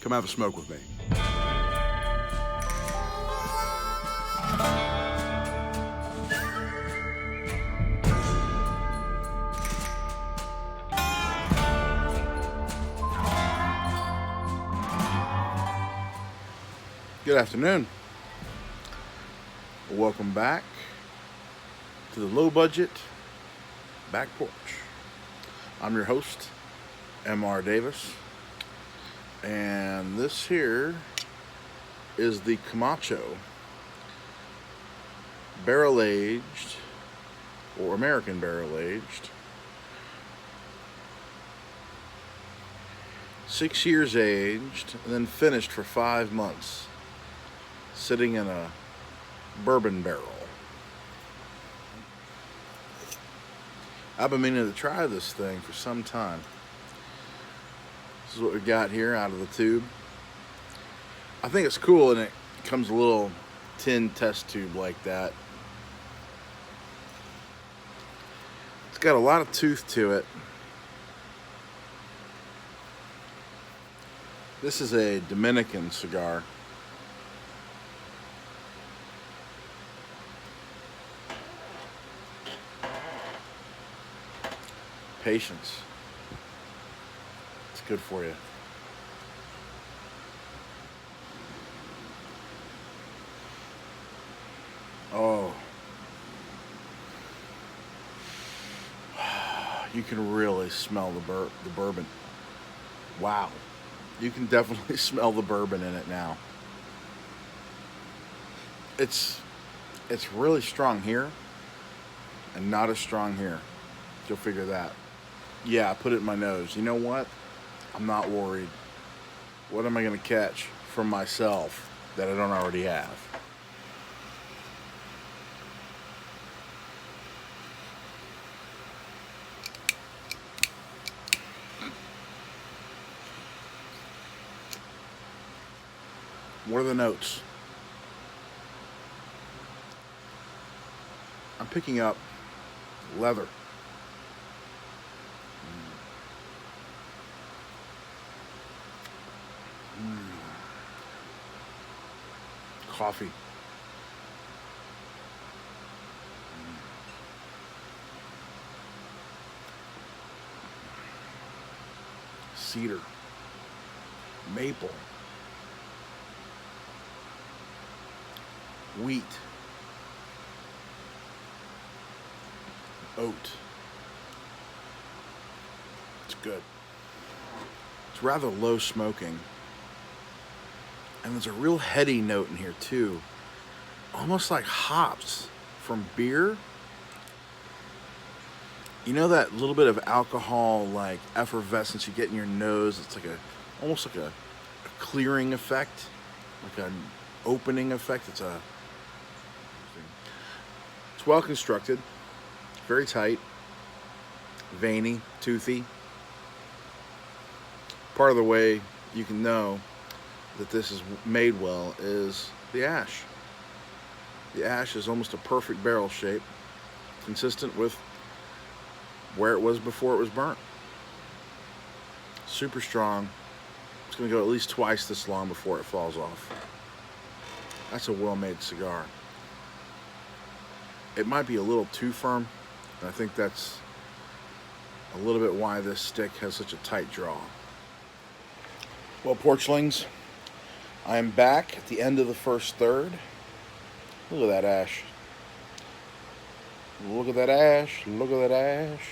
Come have a smoke with me. Good afternoon. Welcome back to the low budget back porch. I'm your host, M.R. Davis, and this here is the Camacho barrel aged or American barrel aged, 6 years aged, and then finished for 5 months, sitting in a bourbon barrel. I've been meaning to try this thing for some time. This is what we got here out of the tube. I think it's cool, and it comes a little tin test tube like that. It's got a lot of tooth to it. This is a Dominican cigar. Patience. It's good for you. Oh. You can really smell the bourbon. Wow. You can definitely smell the bourbon in it now. It's really strong here and not as strong here. You'll figure that. Yeah, I put it in my nose. You know what? I'm not worried. What am I going to catch from myself that I don't already have? What are the notes? I'm picking up leather. Coffee. Cedar. Maple. Wheat. Oat. It's good. It's rather low smoking. And there's a real heady note in here too. Almost like hops from beer. You know that little bit of alcohol, like effervescence you get in your nose? It's like almost like a clearing effect, like an opening effect. It's well constructed, very tight, veiny, toothy. Part of the way you can know that this is made well is the ash. The ash is almost a perfect barrel shape, consistent with where it was before it was burnt. Super strong. It's going to go at least twice this long before it falls off. That's a well-made cigar. It might be a little too firm, and I think that's a little bit why this stick has such a tight draw. Well, Porchlings, I am back at the end of the first third. Look at that ash. Look at that ash. Look at that ash.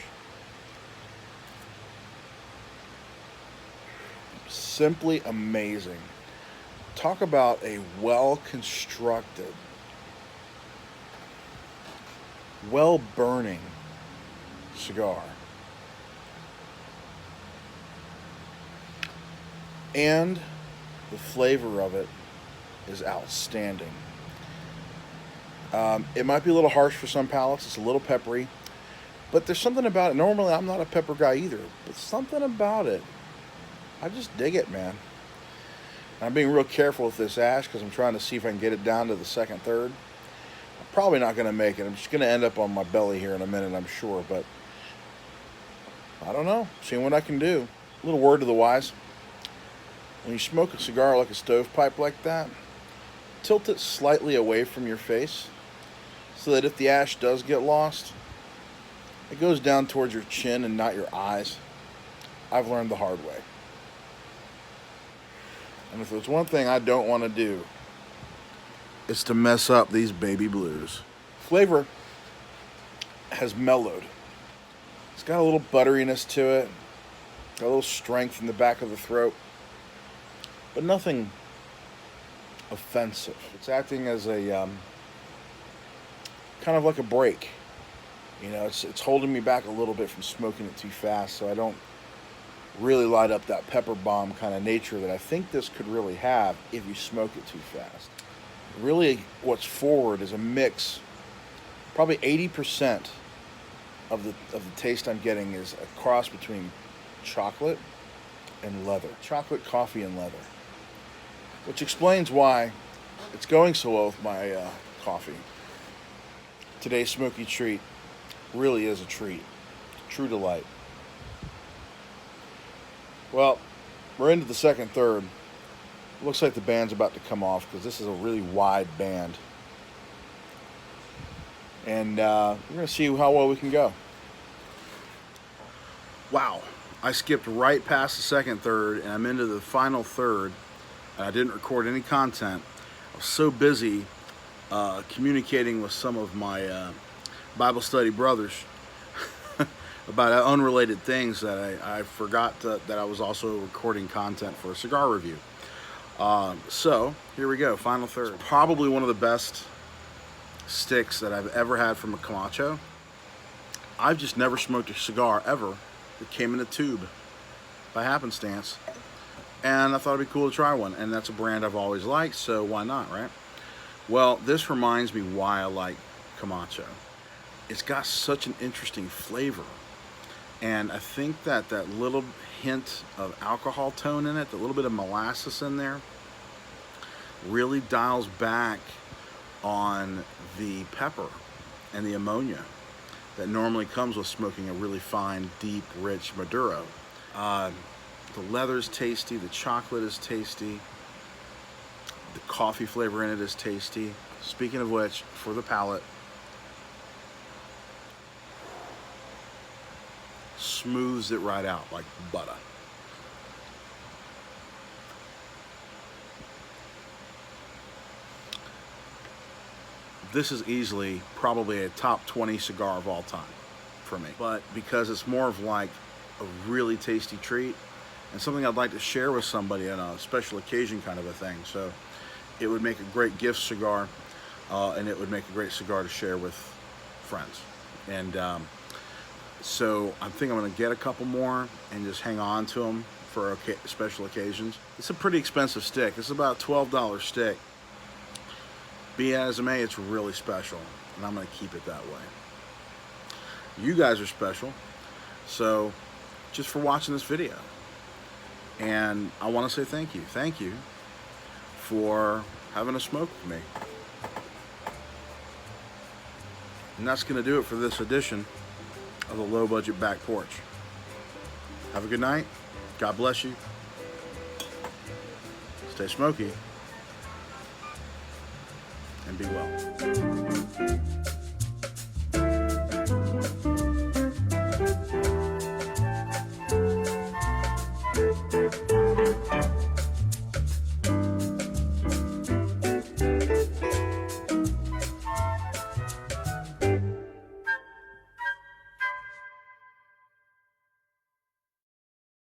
Simply amazing. Talk about a well-constructed, well-burning cigar. And the flavor of it is outstanding. It might be a little harsh for some palates. It's a little peppery. But there's something about it. Normally, I'm not a pepper guy either. But something about it. I just dig it, man. I'm being real careful with this ash because I'm trying to see if I can get it down to the second third. I'm probably not going to make it. I'm just going to end up on my belly here in a minute, I'm sure. But I don't know. Seeing what I can do. A little word to the wise. when you smoke a cigar like a stovepipe like that, tilt it slightly away from your face so that if the ash does get lost, it goes down towards your chin and not your eyes. I've learned the hard way. And if there's one thing I don't want to do, it's to mess up these baby blues. Flavor has mellowed. It's got a little butteriness to it, got a little strength in the back of the throat, but nothing offensive. It's acting as a kind of like a break. You know, it's holding me back a little bit from smoking it too fast, so I don't really light up that pepper bomb kind of nature that I think this could really have if you smoke it too fast. Really, what's forward is a mix. Probably 80% of the taste I'm getting is a cross between chocolate and leather. Chocolate, coffee, and leather. Which explains why it's going so well with my coffee. Today's smoky treat really is a treat. True delight. Well, we're into the second third. Looks like the band's about to come off because this is a really wide band. And we're going to see how well we can go. Wow, I skipped right past the second third and I'm into the final third. And I didn't record any content. I was so busy communicating with some of my Bible study brothers about unrelated things that I forgot that I was also recording content for a cigar review. So here we go, final third. It's probably one of the best sticks that I've ever had from a Camacho. I've just never smoked a cigar ever that came in a tube by happenstance, and I thought it'd be cool to try one, and that's a brand I've always liked, so why not, right? Well, this reminds me why I like Camacho. It's got such an interesting flavor, and I think that that little hint of alcohol tone in it, the little bit of molasses in there, really dials back on the pepper and the ammonia that normally comes with smoking a really fine, deep, rich Maduro. The leather's tasty, the chocolate is tasty, the coffee flavor in it is tasty. Speaking of which, for the palate, smooths it right out like butter. This is easily probably a top 20 cigar of all time for me. But because it's more of like a really tasty treat and something I'd like to share with somebody on a special occasion kind of a thing. So it would make a great gift cigar, and it would make a great cigar to share with friends. And so I think I'm gonna get a couple more and just hang on to them for special occasions. It's a pretty expensive stick. It's about a $12 stick. Be as it may, it's really special, and I'm gonna keep it that way. You guys are special, so just for watching this video. And I wanna say thank you. Thank you for having a smoke with me. And that's gonna do it for this edition of the Low Budget Back Porch. Have a good night. God bless you. Stay smoky and be well.